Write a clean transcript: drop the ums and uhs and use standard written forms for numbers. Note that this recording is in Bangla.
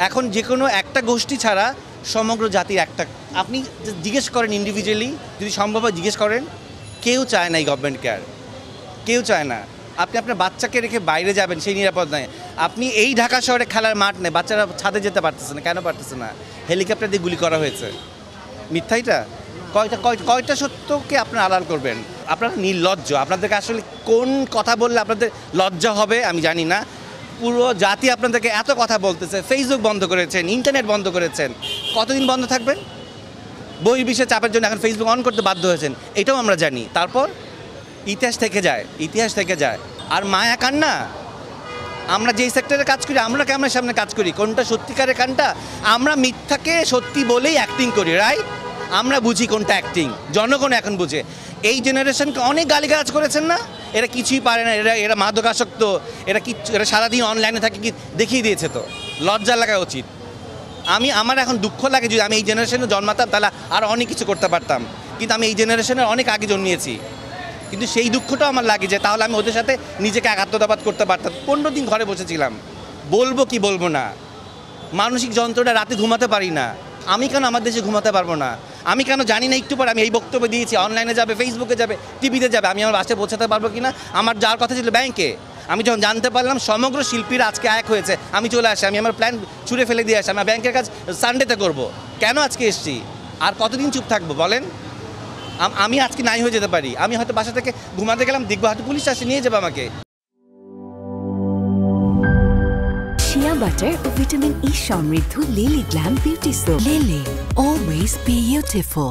এখন যে কোনো একটা গোষ্ঠী ছাড়া সমগ্র জাতির একটা, আপনি জিজ্ঞেস করেন ইন্ডিভিজুয়ালি, যদি সম্ভব হয় জিজ্ঞেস করেন, কেউ চায় না এই গভর্নমেন্ট কেয়ার, কেউ চায় না। আপনি আপনার বাচ্চাকে রেখে বাইরে যাবেন, সেই নিরাপদ নয়। আপনি এই ঢাকা শহরে খেলার মাঠ নেই, বাচ্চারা ছাদে যেতে পারতেছে না, কেন পারতেছে না? হেলিকপ্টার দিয়ে গুলি করা হয়েছে। মিথ্যাইটা কয়টা সত্যকে আপনারা আড়াল করবেন? আপনারা নির্লজ্জ। আপনাদেরকে আসলে কোন কথা বললে আপনাদের লজ্জা হবে আমি জানি না। পুরো জাতি আপনাদেরকে এত কথা বলতেছে, ফেসবুক বন্ধ করেছেন, ইন্টারনেট বন্ধ করেছেন, কতদিন বন্ধ থাকবেন? বহির্বিশ্বের চাপের জন্য এখন ফেসবুক অন করতে বাধ্য হয়েছেন, এটাও আমরা জানি। তারপর ইতিহাস থেকে যায়, ইতিহাস থেকে যায়। আর মায়া কান্না, আমরা যেই সেক্টরে কাজ করি, আমরা ক্যামেরার সামনে কাজ করি, কোনটা সত্যিকারের কান্না? আমরা মিথ্যাকে সত্যি বলেই অ্যাক্টিং করি, রাইট? আমরা বুঝি কোনটা অ্যাক্টিং, জনগণ এখন বুঝে। এই জেনারেশনকে অনেক গালিগালাজ করেছেন না, এরা কিছুই পারে না, এরা মাদকাসক্ত, এরা সারাদিন অনলাইনে থাকে, কি দেখিয়ে দিয়েছে তো, লজ্জা লাগা উচিত। আমার এখন দুঃখ লাগে, যদি আমি এই জেনারেশনে জন্মাতাম তাহলে আর অনেক কিছু করতে পারতাম, কিন্তু আমি এই জেনারেশনের অনেক আগে জন্মিয়েছি। কিন্তু সেই দুঃখটাও আমার লাগে যে তাহলে আমি ওদের সাথে নিজেকে একাত্মতাবাদ করতে পারতাম। 15 দিন ঘরে বসেছিলাম, বলবো কি বলবো না, মানসিক যন্ত্রণা, রাতে ঘুমাতে পারি না। আমি কেন আমার দেশে ঘুমাতে পারবো না? আমি কেন জানি না একটু পরে আমি এই বক্তব্য দিয়েছি, অনলাইনে যাবে, ফেসবুকে যাবে, টিভিতে যাবে, আমি আমার বাসায় পৌঁছাতে পারবো কি না? আমার যাওয়ার কথা ছিল ব্যাংকে। আমি যখন জানতে পারলাম সমগ্র শিল্পীরা আজকে এক হয়েছে, আমি চলে আসি, আমি আমার প্ল্যান ছুঁড়ে ফেলে দিয়ে আসি, আমি ব্যাংকের কাজ সানডেতে করবো। কেন আজকে এসছি? আর কতদিন চুপ থাকবো বলেন? আমি আজকে নাই হয়ে যেতে পারি, আমি হয়তো বাসা থেকে ঘুমাতে গেলাম, দেখবো হয়তো পুলিশ আসে, নিয়ে যাবে আমাকে। শিয়া বাটার ও ভিটামিন ই সমৃদ্ধ lily glam beauty soap. Lily, always be beautiful.